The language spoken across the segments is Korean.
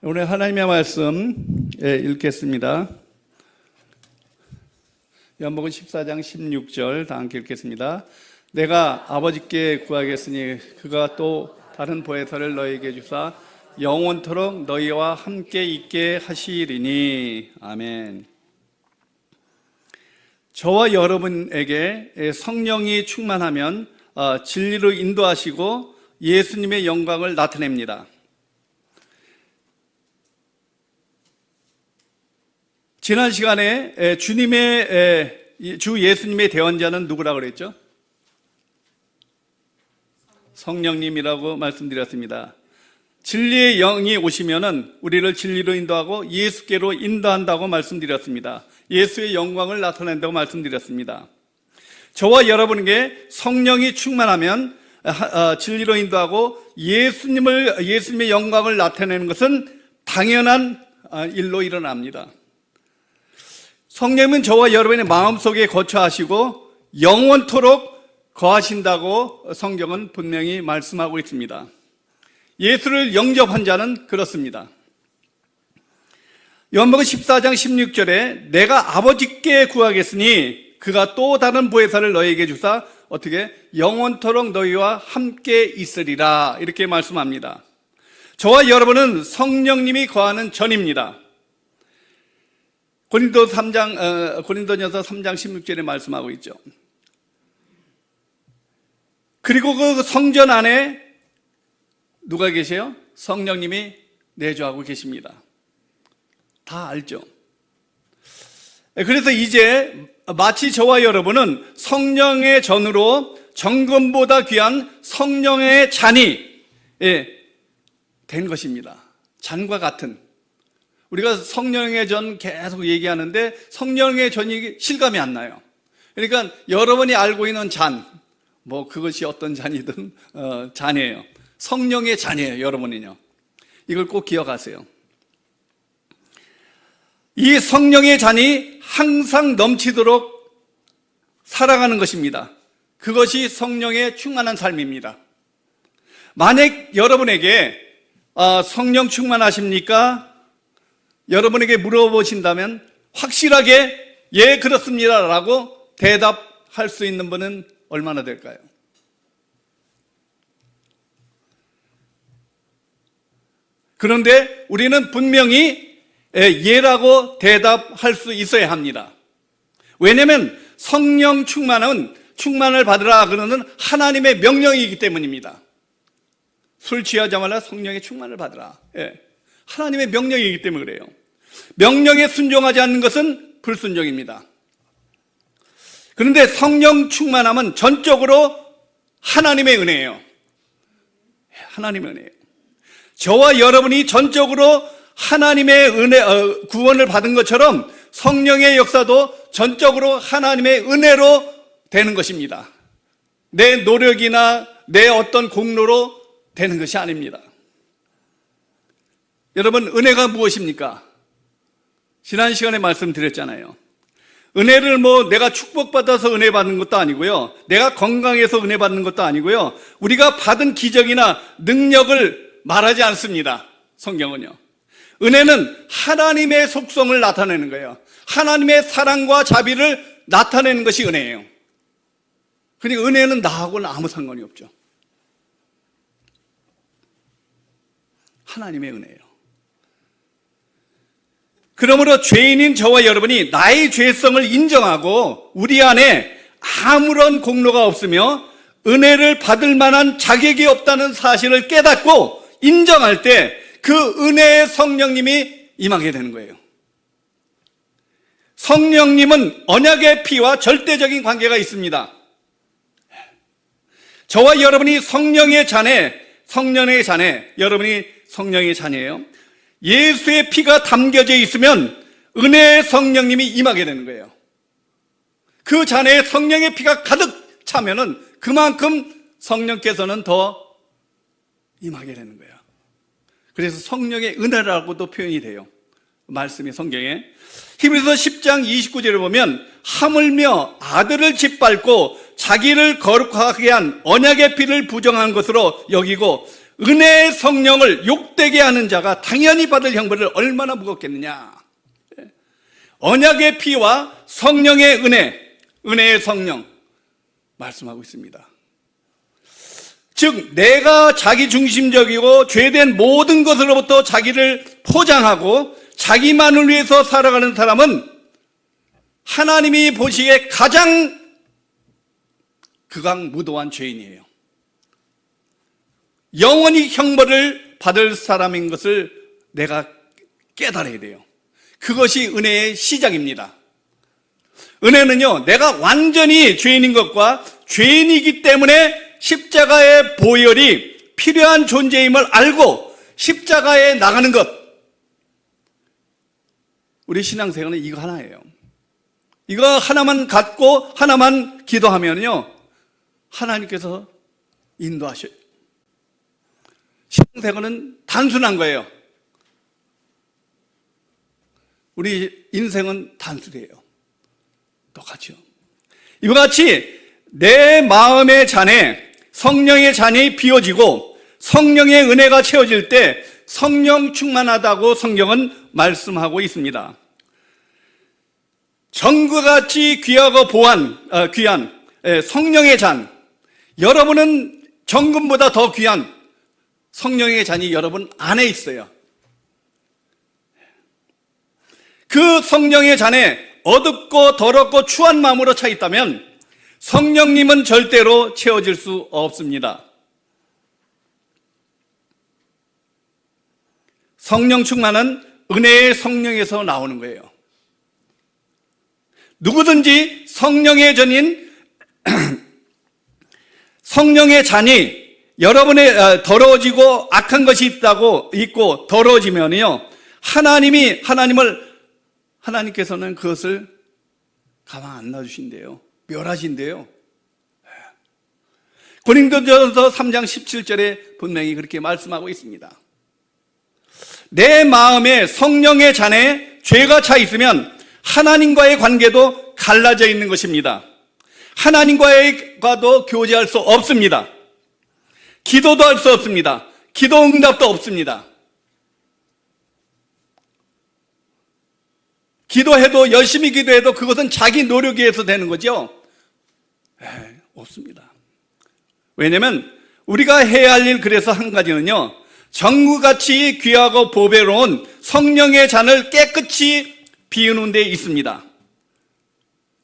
오늘 하나님의 말씀 읽겠습니다. 요한복음 14장 16절 다 함께 읽겠습니다. 내가 아버지께 구하겠으니 그가 또 다른 보혜사를 너희에게 주사 영원토록 너희와 함께 있게 하시리니. 아멘. 저와 여러분에게 성령이 충만하면 진리로 인도하시고 예수님의 영광을 나타냅니다. 지난 시간에 주 예수님의 대언자는 누구라고 그랬죠? 성령님이라고 말씀드렸습니다. 진리의 영이 오시면은 우리를 진리로 인도하고 예수께로 인도한다고 말씀드렸습니다. 예수의 영광을 나타낸다고 말씀드렸습니다. 저와 여러분에게 성령이 충만하면 진리로 인도하고 예수님의 영광을 나타내는 것은 당연한 일로 일어납니다. 성령은 저와 여러분의 마음속에 거처하시고 영원토록 거하신다고 성경은 분명히 말씀하고 있습니다. 예수를 영접한 자는 그렇습니다. 요한복음 14장 16절에 내가 아버지께 구하겠으니 그가 또 다른 보혜사를 너희에게 주사 어떻게 영원토록 너희와 함께 있으리라 이렇게 말씀합니다. 저와 여러분은 성령님이 거하는 전입니다. 고린도전서 3장 16절에 말씀하고 있죠. 그리고 그 성전 안에 누가 계세요? 성령님이 내주하고 계십니다. 다 알죠. 그래서 이제 마치 저와 여러분은 성령의 전으로 정금보다 귀한 성령의 잔이 된 것입니다. 잔과 같은. 우리가 성령의 전 계속 얘기하는데 성령의 전이 실감이 안 나요. 그러니까 여러분이 알고 있는 잔, 그것이 어떤 잔이든 잔이에요. 성령의 잔이에요, 여러분은요. 이걸 꼭 기억하세요. 이 성령의 잔이 항상 넘치도록 살아가는 것입니다. 그것이 성령의 충만한 삶입니다. 만약 여러분에게 성령 충만하십니까? 여러분에게 물어보신다면 확실하게 예 그렇습니다 라고 대답할 수 있는 분은 얼마나 될까요? 그런데 우리는 분명히 예라고 대답할 수 있어야 합니다. 왜냐하면 성령 충만을 받으라 그러는 하나님의 명령이기 때문입니다. 술 취하자마자 성령의 충만을 받으라. 하나님의 명령이기 때문에 그래요. 명령에 순종하지 않는 것은 불순종입니다. 그런데 성령 충만함은 전적으로 하나님의 은혜예요. 하나님의 은혜예요. 저와 여러분이 전적으로 하나님의 은혜, 구원을 받은 것처럼 성령의 역사도 전적으로 하나님의 은혜로 되는 것입니다. 내 노력이나 내 어떤 공로로 되는 것이 아닙니다. 여러분, 은혜가 무엇입니까? 지난 시간에 말씀드렸잖아요. 은혜를 내가 축복받아서 은혜 받는 것도 아니고요. 내가 건강해서 은혜 받는 것도 아니고요. 우리가 받은 기적이나 능력을 말하지 않습니다. 성경은요. 은혜는 하나님의 속성을 나타내는 거예요. 하나님의 사랑과 자비를 나타내는 것이 은혜예요. 그러니까 은혜는 나하고는 아무 상관이 없죠. 하나님의 은혜예요. 그러므로 죄인인 저와 여러분이 나의 죄성을 인정하고 우리 안에 아무런 공로가 없으며 은혜를 받을 만한 자격이 없다는 사실을 깨닫고 인정할 때 그 은혜의 성령님이 임하게 되는 거예요. 성령님은 언약의 피와 절대적인 관계가 있습니다. 저와 여러분이 성령의 자녀, 여러분이 성령의 자녀예요. 예수의 피가 담겨져 있으면 은혜의 성령님이 임하게 되는 거예요. 그 잔에 성령의 피가 가득 차면은 그만큼 성령께서는 더 임하게 되는 거예요. 그래서 성령의 은혜라고도 표현이 돼요. 말씀이 성경에. 히브리서 10장 29절에 보면 하물며 아들을 짓밟고 자기를 거룩하게 한 언약의 피를 부정한 것으로 여기고 은혜의 성령을 욕되게 하는 자가 당연히 받을 형벌을 얼마나 무겁겠느냐. 언약의 피와 성령의 은혜, 은혜의 성령 말씀하고 있습니다. 즉 내가 자기중심적이고 죄된 모든 것으로부터 자기를 포장하고 자기만을 위해서 살아가는 사람은 하나님이 보시기에 가장 극악무도한 죄인이에요. 영원히 형벌을 받을 사람인 것을 내가 깨달아야 돼요. 그것이 은혜의 시작입니다. 은혜는요, 내가 완전히 죄인인 것과 죄인이기 때문에 십자가의 보혈이 필요한 존재임을 알고 십자가에 나가는 것. 우리 신앙생활은 이거 하나예요. 이거 하나만 갖고 하나만 기도하면요, 하나님께서 인도하셔요. 신앙생활은 단순한 거예요. 우리 인생은 단순해요. 똑같죠. 이와 같이 내 마음의 잔에 성령의 잔이 비워지고 성령의 은혜가 채워질 때 성령 충만하다고 성경은 말씀하고 있습니다. 정금같이 귀하고 귀한 성령의 잔, 여러분은 정금보다 더 귀한 성령의 잔이 여러분 안에 있어요. 그 성령의 잔에 어둡고 더럽고 추한 마음으로 차 있다면 성령님은 절대로 채워질 수 없습니다. 성령 충만은 은혜의 성령에서 나오는 거예요. 누구든지 성령의 전인 성령의 잔이 여러분의 더러워지고 악한 것이 있고 더러워지면요, 하나님께서는 그것을 가만 안 놔주신대요. 멸하신대요. 고린도전서 3장 17절에 분명히 그렇게 말씀하고 있습니다. 내 마음에 성령의 잔에 죄가 차 있으면 하나님과의 관계도 갈라져 있는 것입니다. 하나님과도 교제할 수 없습니다. 기도도 할 수 없습니다. 기도 응답도 없습니다. 기도해도 열심히 기도해도 그것은 자기 노력에 의해서 되는 거죠? 없습니다. 왜냐하면 우리가 해야 할 일 그래서 한 가지는요, 정금같이 귀하고 보배로운 성령의 잔을 깨끗이 비우는 데 있습니다.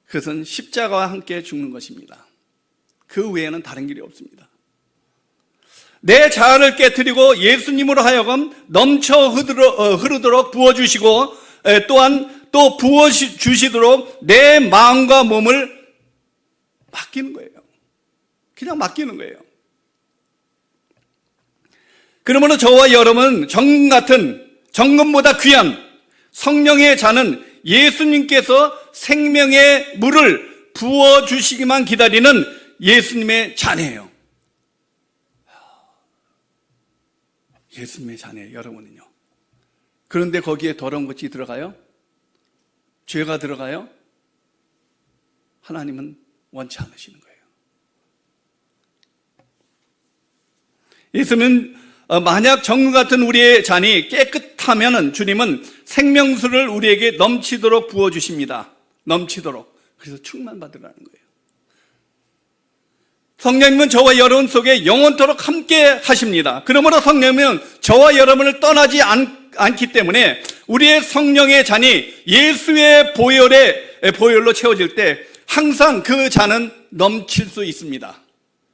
그것은 십자가와 함께 죽는 것입니다. 그 외에는 다른 길이 없습니다. 내 자아를 깨트리고 예수님으로 하여금 넘쳐 흐르도록 부어주시고 또한 또 부어주시도록 내 마음과 몸을 맡기는 거예요. 그냥 맡기는 거예요. 그러므로 저와 여러분은 정금 같은, 정금보다 귀한 성령의 잔은 예수님께서 생명의 물을 부어주시기만 기다리는 예수님의 잔이에요. 예수님의 잔이에요, 여러분은요. 그런데 거기에 더러운 것이 들어가요? 죄가 들어가요? 하나님은 원치 않으시는 거예요. 예수님은 만약 정금 같은 우리의 잔이 깨끗하면 주님은 생명수를 우리에게 넘치도록 부어주십니다. 넘치도록. 그래서 충만받으라는 거예요. 성령님은 저와 여러분 속에 영원토록 함께 하십니다. 그러므로 성령님은 저와 여러분을 떠나지 않기 때문에 우리의 성령의 잔이 예수의 보혈로 채워질 때 항상 그 잔은 넘칠 수 있습니다.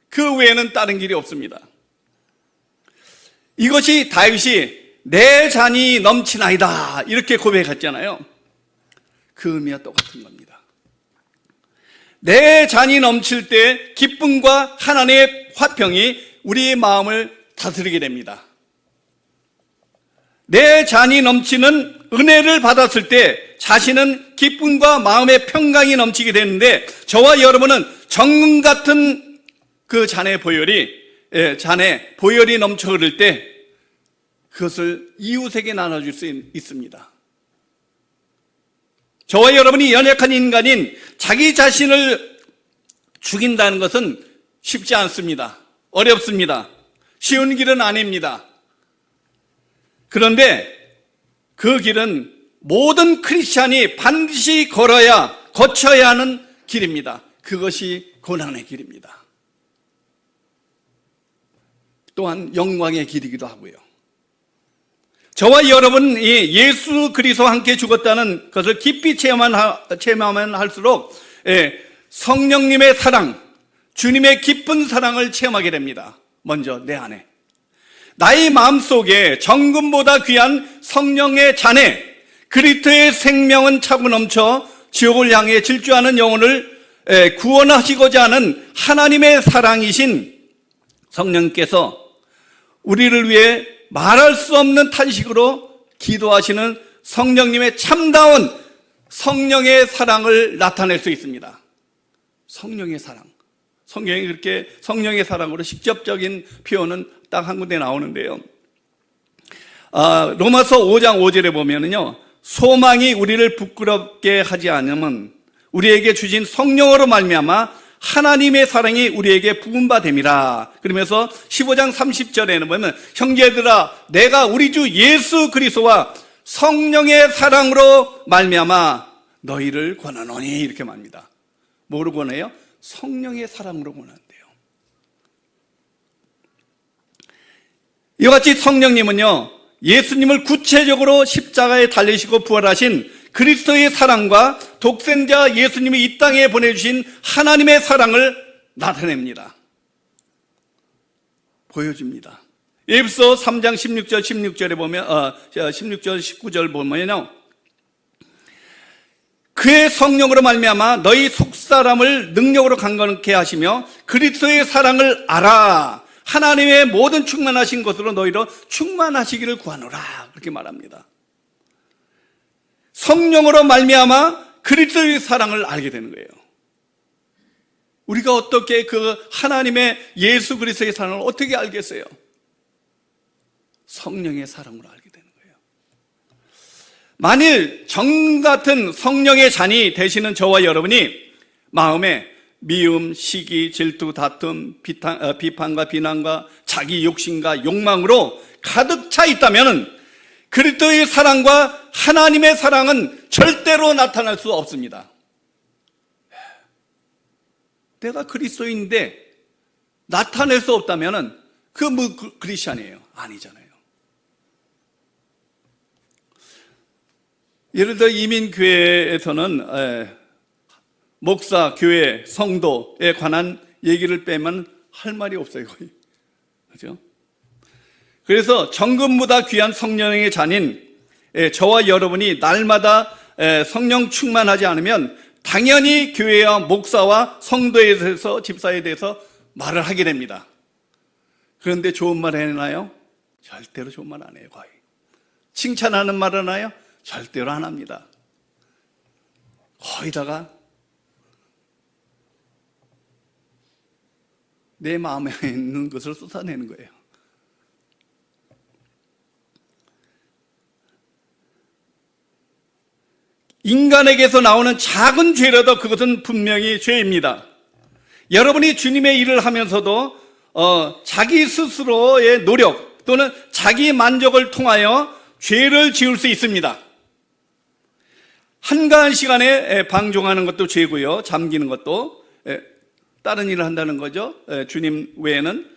그 외에는 다른 길이 없습니다. 이것이 다윗이 내 잔이 넘치나이다 이렇게 고백했잖아요. 그 의미와 똑같은 겁니다. 내 잔이 넘칠 때 기쁨과 하나님의 화평이 우리의 마음을 다스리게 됩니다. 내 잔이 넘치는 은혜를 받았을 때 자신은 기쁨과 마음의 평강이 넘치게 되는데 저와 여러분은 정금 같은 그 잔의 보혈이 넘쳐 흐를 때 그것을 이웃에게 나눠줄 수 있습니다. 저와 여러분이 연약한 인간인 자기 자신을 죽인다는 것은 쉽지 않습니다. 어렵습니다. 쉬운 길은 아닙니다. 그런데 그 길은 모든 크리스찬이 반드시 거쳐야 하는 길입니다. 그것이 고난의 길입니다. 또한 영광의 길이기도 하고요. 저와 여러분이 예수 그리스도와 함께 죽었다는 것을 깊이 체험하면 할수록 성령님의 사랑, 주님의 깊은 사랑을 체험하게 됩니다. 먼저 내 안에 나의 마음속에 정금보다 귀한 성령의 잔에 그리스도의 생명은 차고 넘쳐 지옥을 향해 질주하는 영혼을 구원하시고자 하는 하나님의 사랑이신 성령께서 우리를 위해 말할 수 없는 탄식으로 기도하시는 성령님의 참다운 성령의 사랑을 나타낼 수 있습니다. 성령의 사랑. 성경이 그렇게 성령의 사랑으로 직접적인 표현은 딱 한 군데 나오는데요. 로마서 5장 5절에 보면은요, 소망이 우리를 부끄럽게 하지 않으면 우리에게 주신 성령으로 말미암아 하나님의 사랑이 우리에게 부은 바 됨이라. 그러면서 15장 30절에는 보면 형제들아 내가 우리 주 예수 그리스도와 성령의 사랑으로 말미암아 너희를 권하노니 이렇게 말합니다. 뭐로 권해요? 성령의 사랑으로 권한대요. 이와 같이 성령님은요, 예수님을 구체적으로 십자가에 달리시고 부활하신 그리스도의 사랑과 독생자 예수님이 이 땅에 보내주신 하나님의 사랑을 나타냅니다. 보여줍니다. 에베소 3장 16절에 보면 16절 19절 보면요, 그의 성령으로 말미암아 너희 속사람을 능력으로 강건케 하시며 그리스도의 사랑을 알아 하나님의 모든 충만하신 것으로 너희로 충만하시기를 구하노라 그렇게 말합니다. 성령으로 말미암아 그리스도의 사랑을 알게 되는 거예요. 우리가 어떻게 그 하나님의 예수 그리스도의 사랑을 어떻게 알겠어요? 성령의 사랑으로 알게 되는 거예요. 만일 정 같은 성령의 잔이 되시는 저와 여러분이 마음에 미움, 시기, 질투, 다툼, 비판과 비난과 자기 욕심과 욕망으로 가득 차 있다면 그리스도의 사랑과 하나님의 사랑은 절대로 나타날 수 없습니다. 내가 그리스도인인데 나타낼 수 없다면 그 크리스찬이에요? 아니잖아요. 예를 들어 이민교회에서는 목사, 교회, 성도에 관한 얘기를 빼면 할 말이 없어요, 거의. 그죠? 그래서 정금보다 귀한 성령의 잔인 저와 여러분이 날마다 성령 충만하지 않으면 당연히 교회와 목사와 성도에 대해서, 집사에 대해서 말을 하게 됩니다. 그런데 좋은 말 해나요? 절대로 좋은 말 안 해요, 거의. 칭찬하는 말 하나요? 절대로 안 합니다. 거의다가 내 마음에 있는 것을 쏟아내는 거예요. 인간에게서 나오는 작은 죄라도 그것은 분명히 죄입니다. 여러분이 주님의 일을 하면서도 자기 스스로의 노력 또는 자기 만족을 통하여 죄를 지을 수 있습니다. 한가한 시간에 방종하는 것도 죄고요, 잠기는 것도 다른 일을 한다는 거죠. 주님 외에는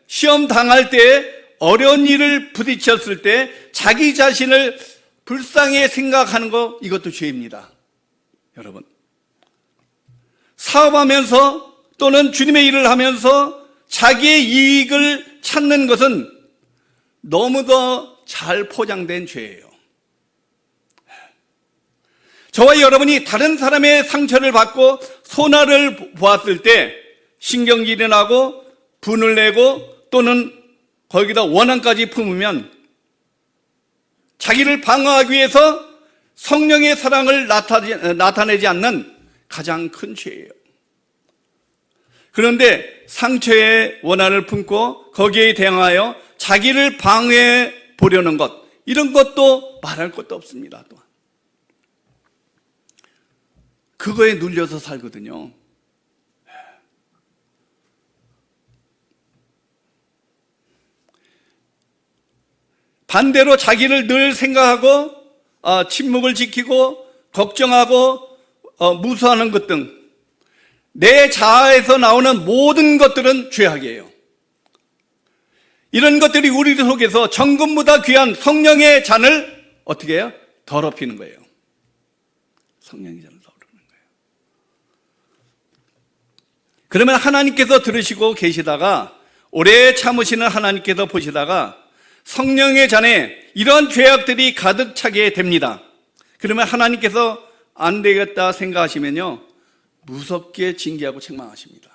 시험 당할 때 어려운 일을 부딪혔을 때 자기 자신을 불쌍히 생각하는 거, 이것도 죄입니다. 여러분, 사업하면서 또는 주님의 일을 하면서 자기의 이익을 찾는 것은 너무도 잘 포장된 죄예요. 저와 여러분이 다른 사람의 상처를 받고 손해를 보았을 때 신경질이 나고 분을 내고 또는 거기다 원한까지 품으면 자기를 방어하기 위해서 성령의 사랑을 나타내지 않는 가장 큰 죄예요. 그런데 상처의 원한을 품고 거기에 대항하여 자기를 방해해 보려는 것, 이런 것도 말할 것도 없습니다. 또한 그거에 눌려서 살거든요. 반대로 자기를 늘 생각하고 침묵을 지키고 걱정하고 무수하는 것 등 내 자아에서 나오는 모든 것들은 죄악이에요. 이런 것들이 우리 속에서 정금보다 귀한 성령의 잔을 어떻게 해요? 더럽히는 거예요. 성령의 잔을 더럽히는 거예요. 그러면 하나님께서 들으시고 계시다가, 오래 참으시는 하나님께서 보시다가 성령의 잔에 이런 죄악들이 가득 차게 됩니다. 그러면 하나님께서 안 되겠다 생각하시면요, 무섭게 징계하고 책망하십니다.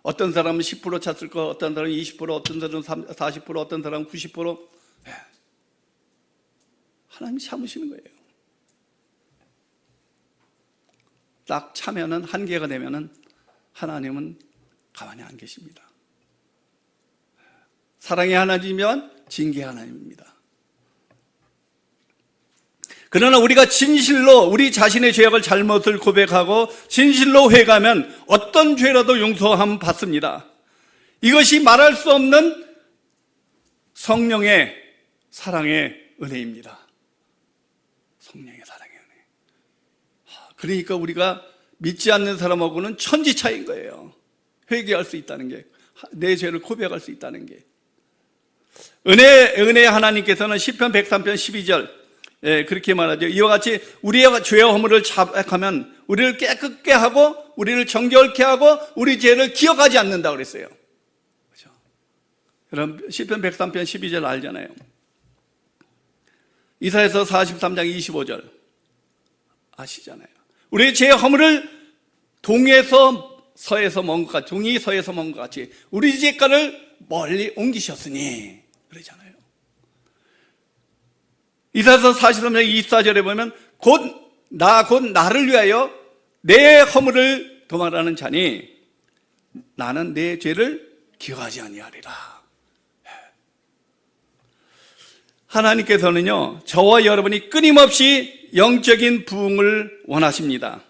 어떤 사람은 10% 찼을 거, 어떤 사람은 20%, 어떤 사람은 40%, 어떤 사람은 90%. 하나님이 참으시는 거예요. 딱 차면은, 한계가 되면은 하나님은 가만히 안 계십니다. 사랑의 하나님이면 징계의 하나님입니다. 그러나 우리가 진실로 우리 자신의 죄악을, 잘못을 고백하고 진실로 회개하면 어떤 죄라도 용서함 받습니다. 이것이 말할 수 없는 성령의 사랑의 은혜입니다. 성령의 사랑의 은혜. 그러니까 우리가 믿지 않는 사람하고는 천지 차이인 거예요. 회개할 수 있다는 게, 내 죄를 고백할 수 있다는 게. 은혜의 하나님께서는 시편 103편 12절 그렇게 말하죠. 이와 같이 우리의 죄와 허물을 자백하면 우리를 깨끗게 하고 우리를 정결케 하고 우리 죄를 기억하지 않는다고 그랬어요. 그렇죠? 여러분 시편 103편 12절 알잖아요. 이사야서 43장 25절 아시잖아요. 우리의 죄의 허물을 동에서 서에서 먼 것 같이, 동이 서에서 먼 것 같이 우리 죄가를 멀리 옮기셨으니 그러잖아요. 이사야서 43장 24절에 보면 곧 나를 위하여 내 허물을 도말하는 자니 나는 내 죄를 기억하지 아니하리라. 하나님께서는요, 저와 여러분이 끊임없이 영적인 부흥을 원하십니다.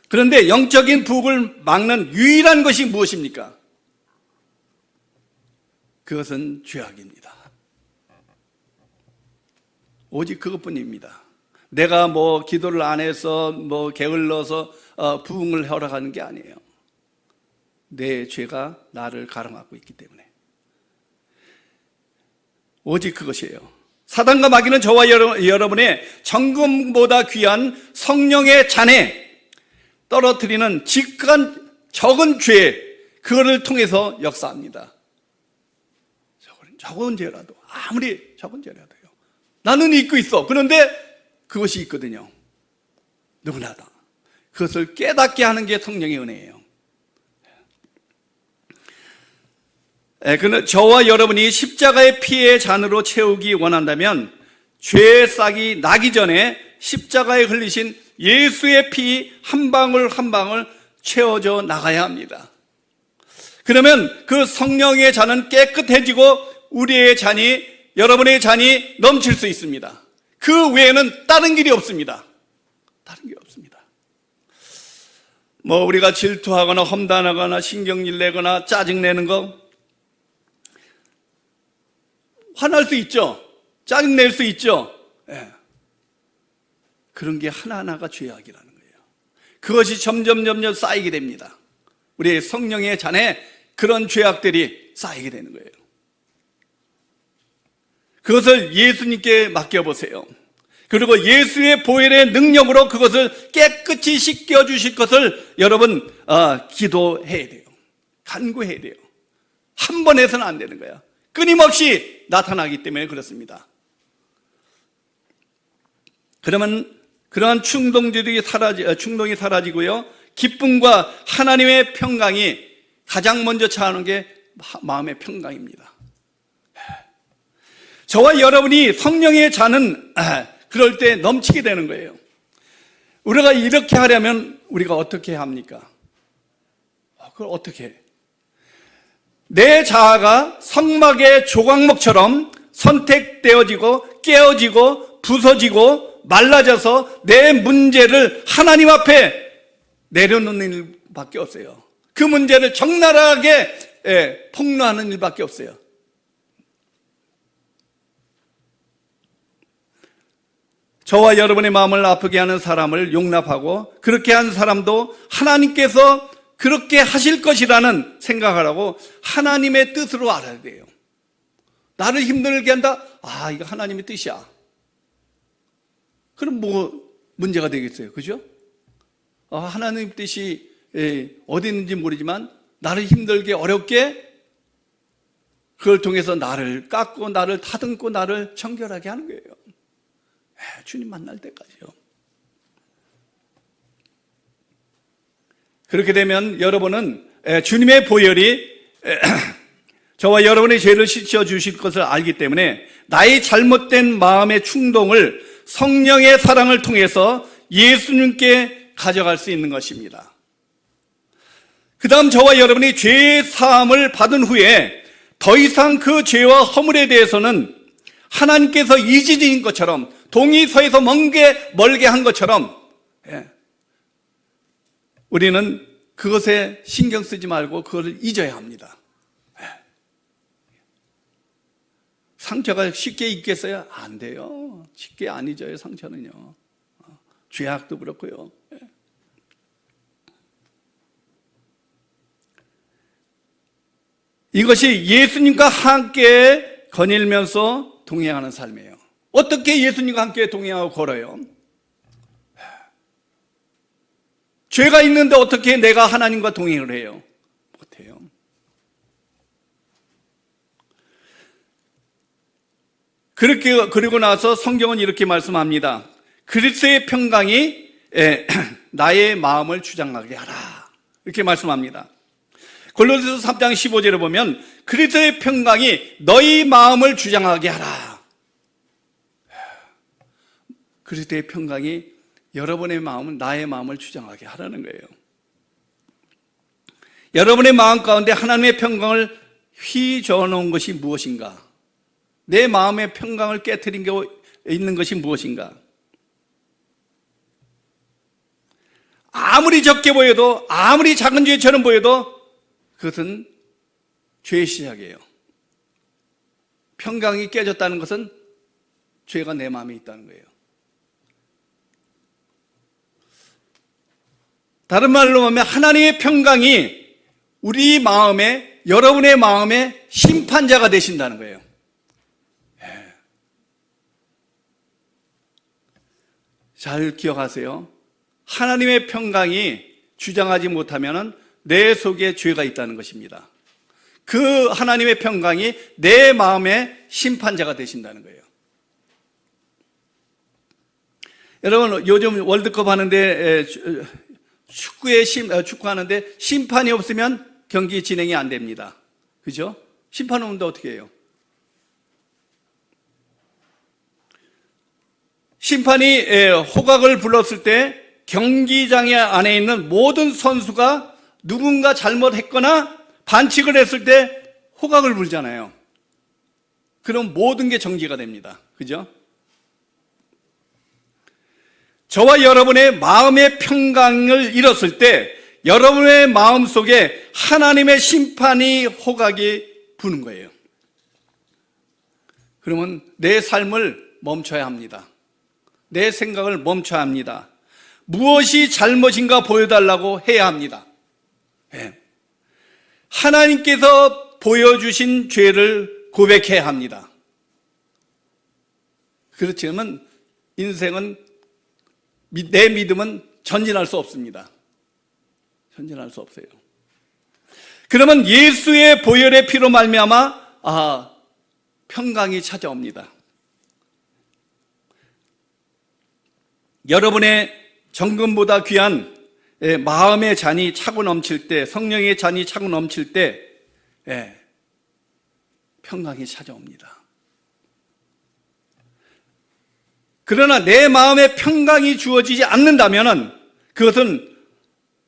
그런데 영적인 부흥을 막는 유일한 것이 무엇입니까? 그것은 죄악입니다. 오직 그것뿐입니다. 내가 기도를 안 해서 게을러서 부흥을 허락하는 게 아니에요. 내 죄가 나를 가로막고 있기 때문에. 오직 그것이에요. 사단과 마귀는 저와 여러분의 정금보다 귀한 성령의 잔에 떨어뜨리는 직간 적은 죄, 그거를 통해서 역사합니다. 적은 죄라도, 아무리 적은 죄라도요. 나는 잊고 있어. 그런데 그것이 있거든요. 누구나 다. 그것을 깨닫게 하는 게 성령의 은혜예요. 그러나 저와 여러분이 십자가의 피의 잔으로 채우기 원한다면 죄의 싹이 나기 전에 십자가에 흘리신 예수의 피 한 방울 한 방울 채워져 나가야 합니다. 그러면 그 성령의 잔은 깨끗해지고 우리의 잔이, 여러분의 잔이 넘칠 수 있습니다. 그 외에는 다른 길이 없습니다. 다른 길이 없습니다. 우리가 질투하거나 험담하거나 신경질 내거나 짜증내는 거, 화날 수 있죠. 짜증낼 수 있죠. 예. 그런 게 하나하나가 죄악이라는 거예요. 그것이 점점 쌓이게 됩니다. 우리의 성령의 잔에 그런 죄악들이 쌓이게 되는 거예요. 그것을 예수님께 맡겨보세요. 그리고 예수의 보혈의 능력으로 그것을 깨끗이 씻겨주실 것을 여러분 기도해야 돼요. 간구해야 돼요. 한 번 해서는 안 되는 거야. 끊임없이 나타나기 때문에 그렇습니다. 그러면 그러한 충동이 사라지고요, 기쁨과 하나님의 평강이 가장 먼저 차오는 게 마음의 평강입니다. 저와 여러분이 성령의 잔은 그럴 때 넘치게 되는 거예요. 우리가 이렇게 하려면 우리가 어떻게 합니까? 그걸 어떻게 해? 내 자아가 성막의 조각목처럼 선택되어지고 깨어지고 부서지고 말라져서 내 문제를 하나님 앞에 내려놓는 일밖에 없어요. 그 문제를 적나라하게 폭로하는 일밖에 없어요. 저와 여러분의 마음을 아프게 하는 사람을 용납하고 그렇게 한 사람도 하나님께서 그렇게 하실 것이라는 생각을 하고 하나님의 뜻으로 알아야 돼요. 나를 힘들게 한다? 이거 하나님의 뜻이야. 그럼 뭐 문제가 되겠어요? 그죠? 하나님의 뜻이 어디 있는지 모르지만 나를 힘들게 어렵게 그걸 통해서 나를 깎고 나를 다듬고 나를 청결하게 하는 거예요. 주님 만날 때까지요. 그렇게 되면 여러분은 주님의 보혈이 저와 여러분의 죄를 씻어 주실 것을 알기 때문에 나의 잘못된 마음의 충동을 성령의 사랑을 통해서 예수님께 가져갈 수 있는 것입니다. 그 다음 저와 여러분이 죄 사함을 받은 후에 더 이상 그 죄와 허물에 대해서는 하나님께서 잊으신 것처럼 동이 서에서 멀게 한 것처럼 우리는 그것에 신경 쓰지 말고 그것을 잊어야 합니다. 상처가 쉽게 잊겠어요? 안 돼요. 쉽게 안 잊어요, 상처는요. 죄악도 그렇고요. 이것이 예수님과 함께 거닐면서 동행하는 삶이에요. 어떻게 예수님과 함께 동행하고 걸어요? 죄가 있는데 어떻게 내가 하나님과 동행을 해요? 못해요. 그리고 나서 성경은 이렇게 말씀합니다. 그리스도의 평강이 나의 마음을 주장하게 하라. 이렇게 말씀합니다. 골로새서 3장 15절에 보면 그리스도의 평강이 너희 마음을 주장하게 하라. 그리스도의 평강이 여러분의 마음은 나의 마음을 주장하게 하라는 거예요. 여러분의 마음 가운데 하나님의 평강을 휘저어 놓은 것이 무엇인가? 내 마음의 평강을 깨트린 게 있는 것이 무엇인가? 아무리 적게 보여도 아무리 작은 죄처럼 보여도 그것은 죄의 시작이에요. 평강이 깨졌다는 것은 죄가 내 마음에 있다는 거예요. 다른 말로 하면 하나님의 평강이 우리 마음에, 여러분의 마음에 심판자가 되신다는 거예요. 잘 기억하세요. 하나님의 평강이 주장하지 못하면 내 속에 죄가 있다는 것입니다. 그 하나님의 평강이 내 마음의 심판자가 되신다는 거예요. 여러분, 요즘 월드컵 하는데 축구하는데 심판이 없으면 경기 진행이 안 됩니다. 그죠? 심판 없는데 어떻게 해요? 심판이 호각을 불렀을 때 경기장 안에 있는 모든 선수가 누군가 잘못했거나 반칙을 했을 때 호각을 불잖아요. 그럼 모든 게 정지가 됩니다. 그죠? 저와 여러분의 마음의 평강을 잃었을 때 여러분의 마음 속에 하나님의 심판이 호각이 부는 거예요. 그러면 내 삶을 멈춰야 합니다. 내 생각을 멈춰야 합니다. 무엇이 잘못인가 보여달라고 해야 합니다. 하나님께서 보여주신 죄를 고백해야 합니다. 그렇지 않으면 인생은, 내 믿음은 전진할 수 없습니다. 전진할 수 없어요. 그러면 예수의 보혈의 피로 말미암아 평강이 찾아옵니다. 여러분의 정금보다 귀한 마음의 잔이 차고 넘칠 때, 성령의 잔이 차고 넘칠 때 평강이 찾아옵니다. 그러나 내 마음에 평강이 주어지지 않는다면 그것은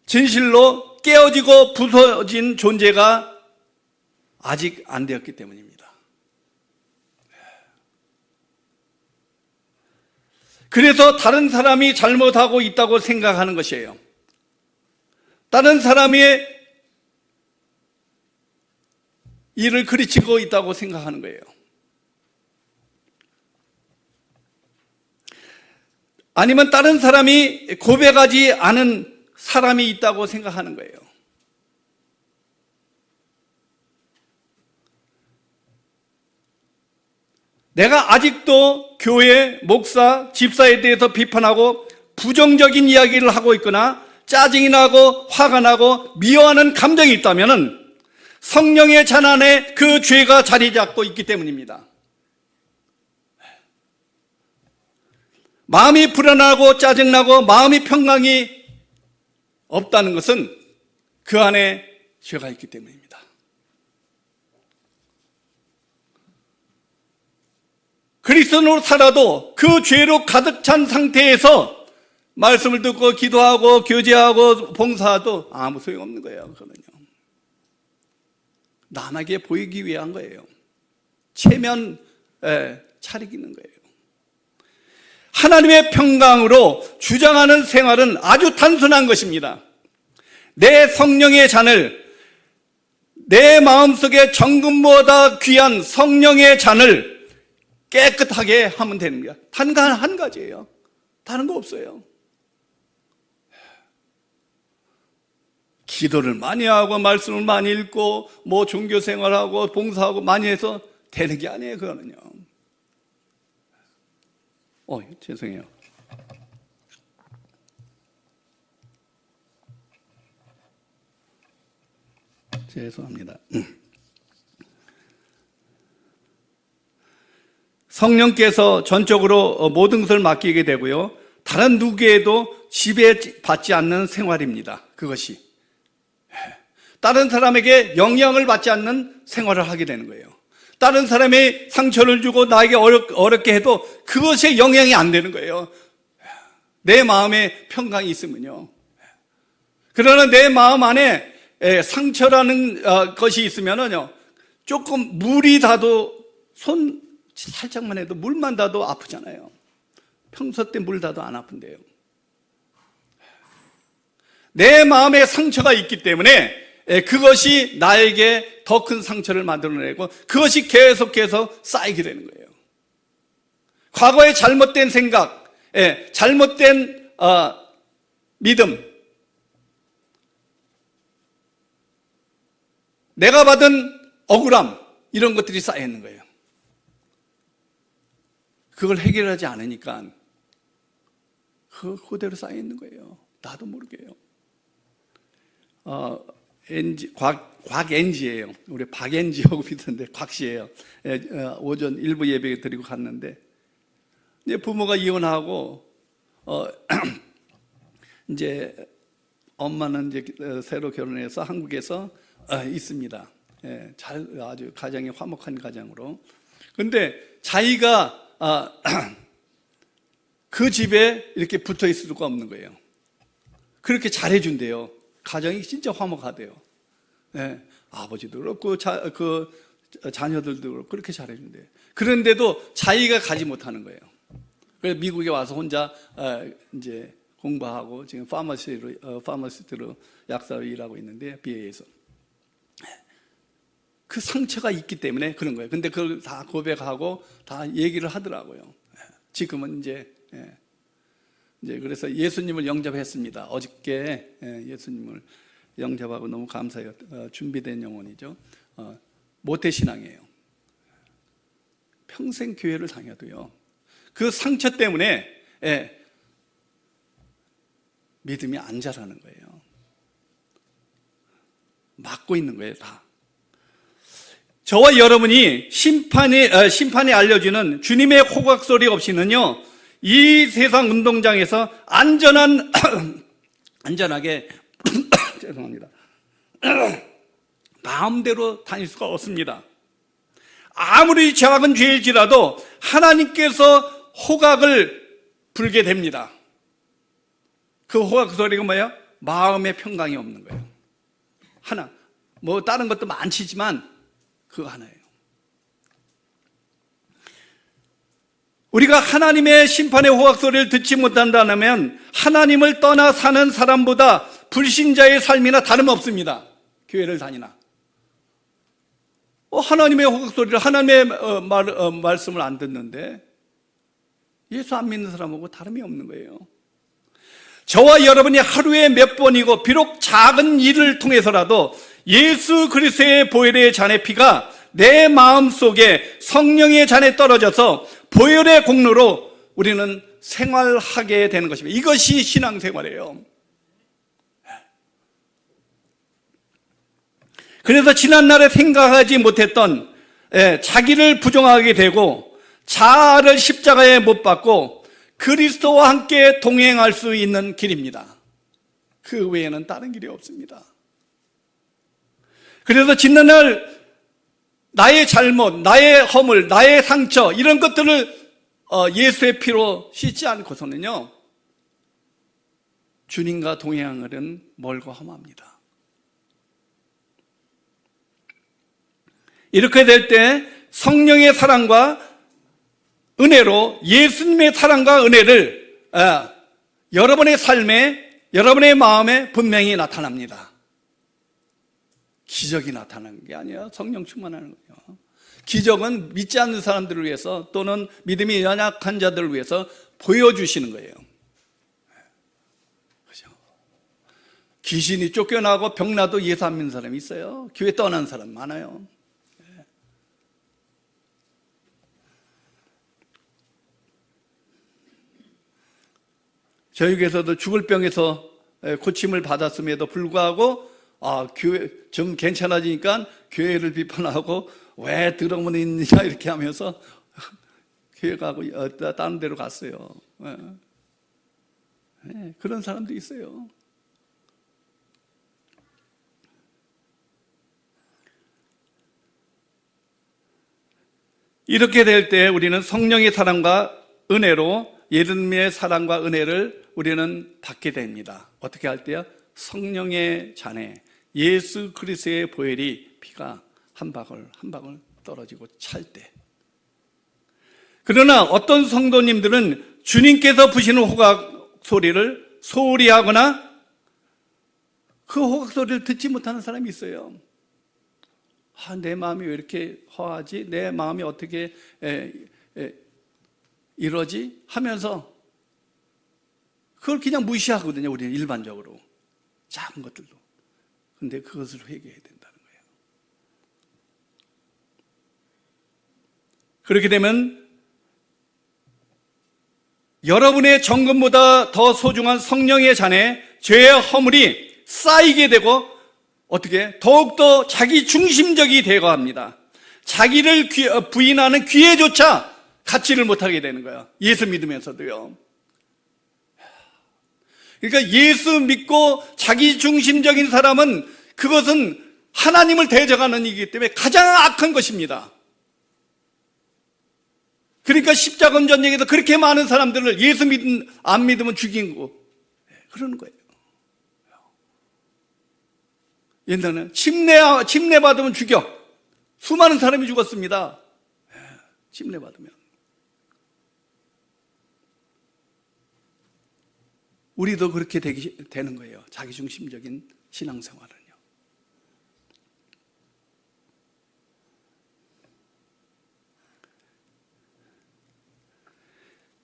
진실로 깨어지고 부서진 존재가 아직 안 되었기 때문입니다. 그래서 다른 사람이 잘못하고 있다고 생각하는 것이에요. 다른 사람의 일을 그르치고 있다고 생각하는 거예요. 아니면 다른 사람이 고백하지 않은 사람이 있다고 생각하는 거예요. 내가 아직도 교회, 목사, 집사에 대해서 비판하고 부정적인 이야기를 하고 있거나 짜증이 나고 화가 나고 미워하는 감정이 있다면 성령의 잔안에 그 죄가 자리 잡고 있기 때문입니다. 마음이 불안하고 짜증나고 마음이 평강이 없다는 것은 그 안에 죄가 있기 때문입니다. 그리스도인으로 살아도 그 죄로 가득 찬 상태에서 말씀을 듣고 기도하고 교제하고 봉사도 아무 소용없는 거예요. 그거는요. 남에게 보이기 위한 거예요. 체면 차리기는 거예요. 하나님의 평강으로 주장하는 생활은 아주 단순한 것입니다. 내 성령의 잔을, 내 마음속에 정금보다 귀한 성령의 잔을 깨끗하게 하면 되는 거야. 단간 한 가지예요. 다른 거 없어요. 기도를 많이 하고 말씀을 많이 읽고 뭐 종교 생활하고 봉사하고 많이 해서 되는 게 아니에요. 그거는요. 죄송해요. 죄송합니다. 성령께서 전적으로 모든 것을 맡기게 되고요. 다른 누구에도 지배받지 않는 생활입니다. 그것이. 다른 사람에게 영향을 받지 않는 생활을 하게 되는 거예요. 다른 사람이 상처를 주고 나에게 어렵게 해도 그것에 영향이 안 되는 거예요. 내 마음에 평강이 있으면요. 그러나 내 마음 안에 상처라는 것이 있으면요, 조금 물이 닿아도 손 살짝만 해도 물만 닿아도 아프잖아요. 평소 때 물 닿아도 안 아픈데요. 내 마음에 상처가 있기 때문에 그것이 나에게 더 큰 상처를 만들어내고 그것이 계속해서 쌓이게 되는 거예요. 과거의 잘못된 생각, 잘못된 믿음, 내가 받은 억울함, 이런 것들이 쌓여 있는 거예요. 그걸 해결하지 않으니까 그대로 쌓여 있는 거예요. 나도 모르게요. 곽엔지예요. 우리 박엔지하고 비슷한데 곽씨예요. 오전 일부 예배 드리고 갔는데 이제 부모가 이혼하고 이제 엄마는 이제 새로 결혼해서 한국에서 있습니다. 아주 가정이 화목한 가정으로. 근데 자기가 그 집에 이렇게 붙어 있을 수가 없는 거예요. 그렇게 잘해준대요. 가정이 진짜 화목하대요. 아버지도 그렇고 자녀들도 그렇고 그렇게 잘해준대요. 그런데도 자기가 가지 못하는 거예요. 그래서 미국에 와서 혼자 이제 공부하고 지금 파머시스트로 약사로 일하고 있는데 BA에서 그 상처가 있기 때문에 그런 거예요. 근데 그걸 다 고백하고 다 얘기를 하더라고요. 지금은 이제 그래서 예수님을 영접했습니다. 어저께 예수님을 영접하고 너무 감사해요. 준비된 영혼이죠. 모태신앙이에요. 평생 교회를 다녀도요, 그 상처 때문에 믿음이 안 자라는 거예요. 막고 있는 거예요, 다. 저와 여러분이 심판이 알려주는 주님의 호각 소리 없이는요, 이 세상 운동장에서 안전하게 죄송합니다. 마음대로 다닐 수가 없습니다. 아무리 작은 죄일지라도 하나님께서 호각을 불게 됩니다. 그 호각 소리가 뭐예요? 마음의 평강이 없는 거예요. 하나. 뭐 다른 것도 많지만 그거 하나예요. 우리가 하나님의 심판의 호각 소리를 듣지 못한다면 하나님을 떠나 사는 사람보다 불신자의 삶이나 다름없습니다. 교회를 다니나. 하나님의 호각 소리를, 하나님의 말씀을 안 듣는데 예수 안 믿는 사람하고 다름이 없는 거예요. 저와 여러분이 하루에 몇 번이고 비록 작은 일을 통해서라도 예수 그리스도의 보혈의 잔의 피가 내 마음속에 성령의 잔에 떨어져서 보혈의 공로로 우리는 생활하게 되는 것입니다. 이것이 신앙생활이에요. 그래서 지난날에 생각하지 못했던 자기를 부정하게 되고 자아를 십자가에 못 박고 그리스도와 함께 동행할 수 있는 길입니다. 그 외에는 다른 길이 없습니다. 그래서 지난날 나의 잘못, 나의 허물, 나의 상처 이런 것들을 예수의 피로 씻지 않고서는요 주님과 동행하는 멀고 험합니다. 이렇게 될 때 성령의 사랑과 은혜로 예수님의 사랑과 은혜를 여러분의 삶에, 여러분의 마음에 분명히 나타납니다. 기적이 나타나는 게 아니에요. 성령 충만하는 거예요. 기적은 믿지 않는 사람들을 위해서 또는 믿음이 연약한 자들을 위해서 보여주시는 거예요. 그죠? 귀신이 쫓겨나고 병나도 예수 안 믿는 사람이 있어요. 교회 떠난 사람 많아요. 저희 교회에서도 죽을 병에서 고침을 받았음에도 불구하고 교회 좀 괜찮아지니까 교회를 비판하고 왜 들어오면 있느냐 이렇게 하면서 교회 가고 다른 데로 갔어요. 그런 사람도 있어요. 이렇게 될 때 우리는 성령의 사랑과 은혜로 예수님의 사랑과 은혜를 우리는 받게 됩니다. 어떻게 할 때요? 성령의 잔에 예수 그리스도의 보혈이 피가 한 방울 한 방울 떨어지고 찰 때. 그러나 어떤 성도님들은 주님께서 부시는 호각 소리를 소홀히 하거나 그 호각 소리를 듣지 못하는 사람이 있어요. 내 마음이 왜 이렇게 허하지? 내 마음이 어떻게 이러지? 하면서 그걸 그냥 무시하거든요. 우리는 일반적으로 작은 것들도. 근데 그것을 회개해야 된다는 거예요. 그렇게 되면 여러분의 정금보다 더 소중한 성령의 잔에 죄의 허물이 쌓이게 되고 어떻게 더욱더 자기 중심적이 되고 합니다. 자기를 부인하는 기회조차 갖지를 못하게 되는 거예요. 예수 믿으면서도요. 그러니까 예수 믿고 자기 중심적인 사람은 그것은 하나님을 대적하는 일이기 때문에 가장 악한 것입니다. 그러니까 십자군 전쟁에서 그렇게 많은 사람들을 예수 안 믿으면 죽인 거 그러는 거예요. 옛날에는 침례 받으면 죽여. 수많은 사람이 죽었습니다. 침례 받으면. 우리도 그렇게 되는 거예요. 자기중심적인 신앙생활은요.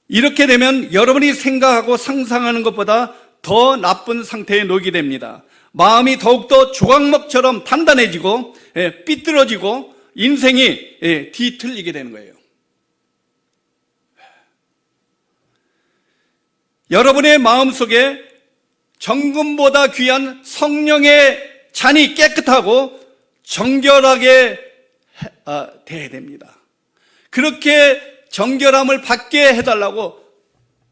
이렇게 되면 여러분이 생각하고 상상하는 것보다 더 나쁜 상태에 놓이게 됩니다. 마음이 더욱더 조각목처럼 단단해지고 삐뚤어지고 인생이 뒤틀리게 되는 거예요. 여러분의 마음속에 정금보다 귀한 성령의 잔이 깨끗하고 정결하게 돼야 됩니다. 그렇게 정결함을 받게 해달라고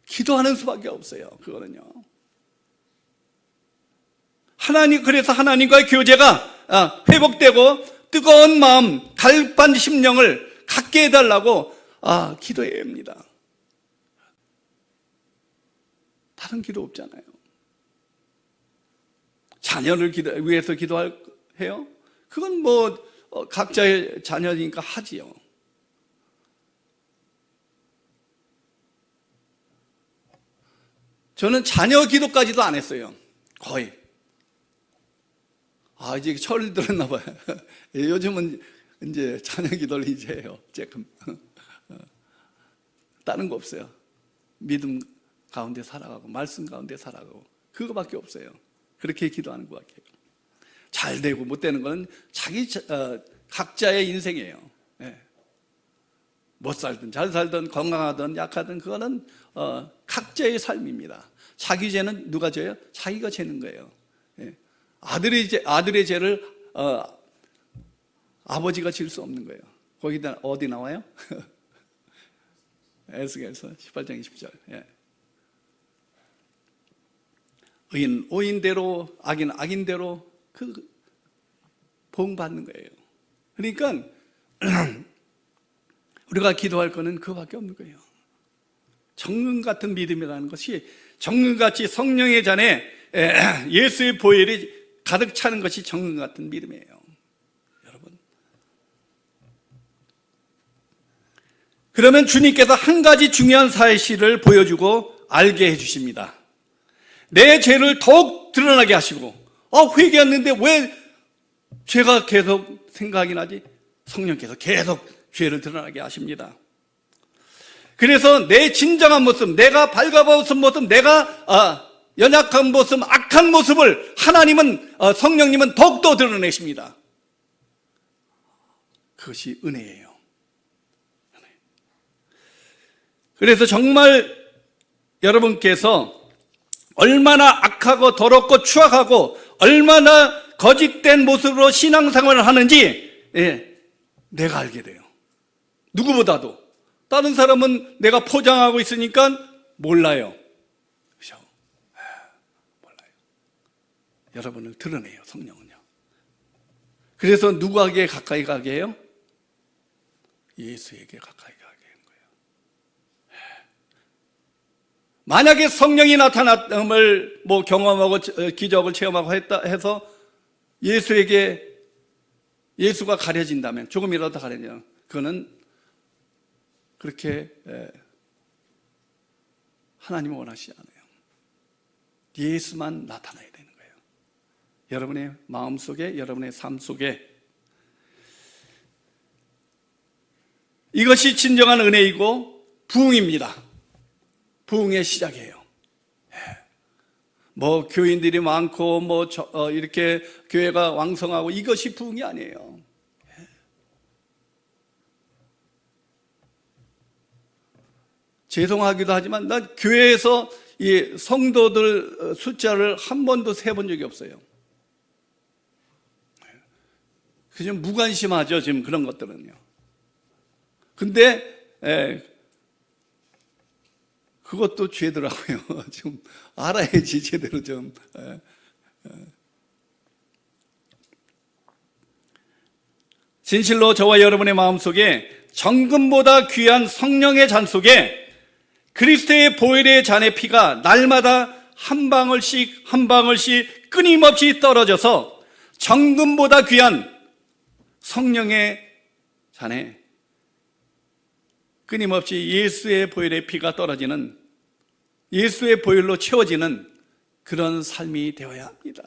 기도하는 수밖에 없어요. 그거는요. 그래서 하나님과의 교제가 회복되고 뜨거운 마음, 갈pan 심령을 갖게 해달라고 기도해야 합니다. 다른 기도 없잖아요. 자녀를 위해서 기도해요? 그건 뭐 각자의 자녀니까 하지요. 저는 자녀 기도까지도 안 했어요. 거의. 이제 철 들었나 봐요. 요즘은 이제 자녀 기도를 이제 해요. 조금. 다른 거 없어요. 믿음 가운데 살아가고 말씀 가운데 살아가고 그거밖에 없어요. 그렇게 기도하는 것 같아요. 잘 되고 못 되는 거는 자기 각자의 인생이에요. 네. 못 살든 잘 살든 건강하든 약하든 그거는 각자의 삶입니다. 자기 죄는 누가 져요? 자기가 죄는 거예요. 네. 아들의 죄를 아버지가 질 수 없는 거예요. 거기다 어디 나와요? 에스겔서 18장 20절. 예. 의인 의인대로 악인 악인대로 복 받는 거예요. 그러니까 우리가 기도할 거는 그거밖에 없는 거예요. 정금 같은 믿음이라는 것이 정금같이 성령의 잔에 예수의 보혈이 가득 차는 것이 정금 같은 믿음이에요. 여러분, 그러면 주님께서 한 가지 중요한 사실을 보여주고 알게 해주십니다. 내 죄를 더욱 드러나게 하시고, 회개했는데 왜 죄가 계속 생각이 나지? 성령께서 계속 죄를 드러나게 하십니다. 그래서 내 진정한 모습, 내가 발가벗은 모습, 내가 연약한 모습, 악한 모습을 하나님은, 성령님은 더욱더 드러내십니다. 그것이 은혜예요. 그래서 정말 여러분께서 얼마나 악하고 더럽고 추악하고 얼마나 거짓된 모습으로 신앙생활을 하는지 내가 알게 돼요. 누구보다도. 다른 사람은 내가 포장하고 있으니까 몰라요. 그렇죠? 몰라요. 여러분을 드러내요, 성령은요. 그래서 누구에게 가까이 가게 해요? 예수에게 가까이 가게 하는 거예요. 만약에 성령이 나타남을 경험하고 기적을 체험하고 했다 해서 예수가 가려진다면, 조금이라도 가려진다면 그거는 그렇게 하나님은 원하시지 않아요. 예수만 나타나야 되는 거예요. 여러분의 마음 속에, 여러분의 삶 속에. 이것이 진정한 은혜이고 부흥입니다. 부흥의 시작이에요. 교인들이 많고 이렇게 교회가 왕성하고 이것이 부흥이 아니에요. 죄송하기도 하지만 난 교회에서 이 성도들 숫자를 한 번도 세본 적이 없어요. 그냥 무관심하죠, 지금 그런 것들은요. 근데 그것도 죄더라고요. 좀 알아야지 제대로 좀. 진실로 저와 여러분의 마음속에 정금보다 귀한 성령의 잔 속에 그리스도의 보혈의 잔의 피가 날마다 한 방울씩 한 방울씩 끊임없이 떨어져서 정금보다 귀한 성령의 잔에 끊임없이 예수의 보혈의 피가 떨어지는, 예수의 보혈로 채워지는 그런 삶이 되어야 합니다.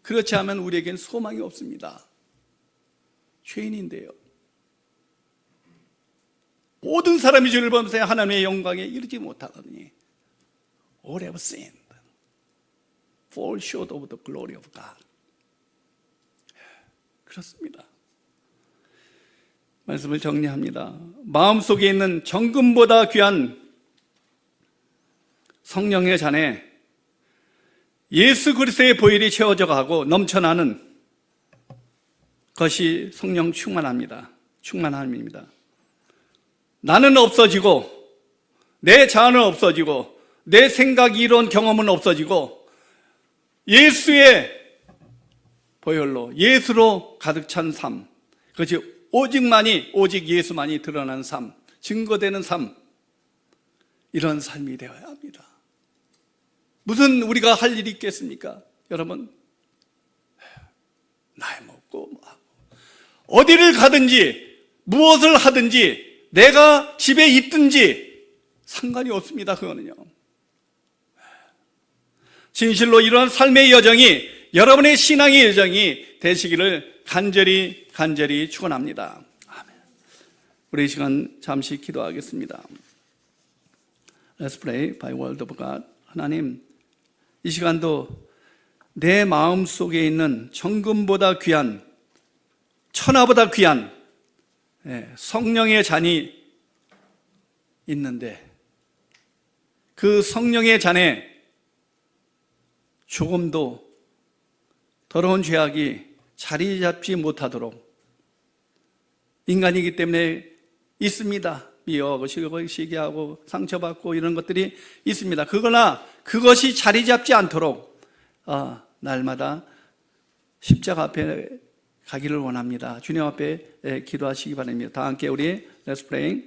그렇지 않으면 우리에겐 소망이 없습니다. 죄인인데요. 모든 사람이 죄를 범하여 하나님의 영광에 이르지 못하더니 all have sinned, fall short of the glory of God. 그렇습니다. 말씀을 정리합니다. 마음속에 있는 정금보다 귀한 성령의 잔에 예수 그리스도의 보혈이 채워져 가고 넘쳐나는 것이 성령 충만함입니다. 나는 없어지고 내 자아는 없어지고 내 생각, 이론, 경험은 없어지고 예수의 보혈로, 예수로 가득 찬 삶, 그것이 오직 예수만이 드러난 삶, 증거되는 삶, 이런 삶이 되어야 합니다. 무슨 우리가 할 일이 있겠습니까? 여러분, 나이 먹고 어디를 가든지 무엇을 하든지 내가 집에 있든지 상관이 없습니다. 그거는요. 진실로 이러한 삶의 여정이, 여러분의 신앙의 여정이 되시기를 간절히 축원합니다. 아멘. 우리 이 시간 잠시 기도하겠습니다. Let's pray by word of God. 하나님, 이 시간도 내 마음 속에 있는 정금보다 귀한, 천하보다 귀한 성령의 잔이 있는데 그 성령의 잔에 조금도 더러운 죄악이 자리 잡지 못하도록, 인간이기 때문에 있습니다. 미워하고 시기하고 상처받고 이런 것들이 있습니다. 그러나 그것이 자리 잡지 않도록 날마다 십자가 앞에 가기를 원합니다. 주님 앞에 기도하시기 바랍니다. 다 함께 우리 Let's pray.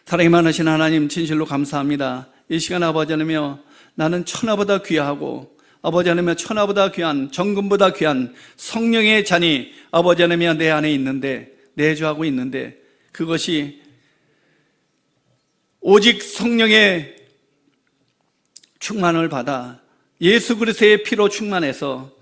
사랑이 많으신 하나님, 진실로 감사합니다. 이 시간 아버지 하나님이여, 나는 천하보다 귀하고 아버지 하나님이여 천하보다 귀한, 정금보다 귀한 성령의 잔이 아버지 하나님이여 내 안에 있는데, 내주하고 있는데, 그것이 오직 성령의 충만을 받아 예수 그리스도의 피로 충만해서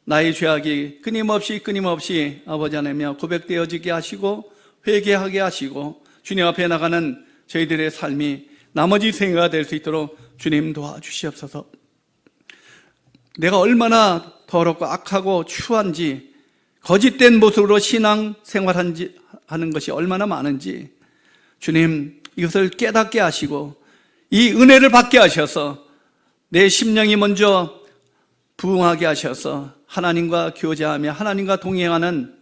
나의 죄악이 끊임없이 아버지 하나님이여 고백되어지게 하시고 회개하게 하시고 주님 앞에 나가는 저희들의 삶이 나머지 생애가 될 수 있도록 주님 도와주시옵소서. 내가 얼마나 더럽고 악하고 추한지, 거짓된 모습으로 신앙 생활하는 것이 얼마나 많은지 주님 이것을 깨닫게 하시고 이 은혜를 받게 하셔서 내 심령이 먼저 부응하게 하셔서 하나님과 교제하며 하나님과 동행하는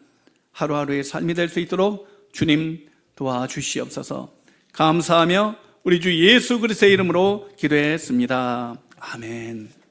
하루하루의 삶이 될 수 있도록 주님 도와주시옵소서. 감사하며 우리 주 예수 그리스도의 이름으로 기도했습니다. 아멘.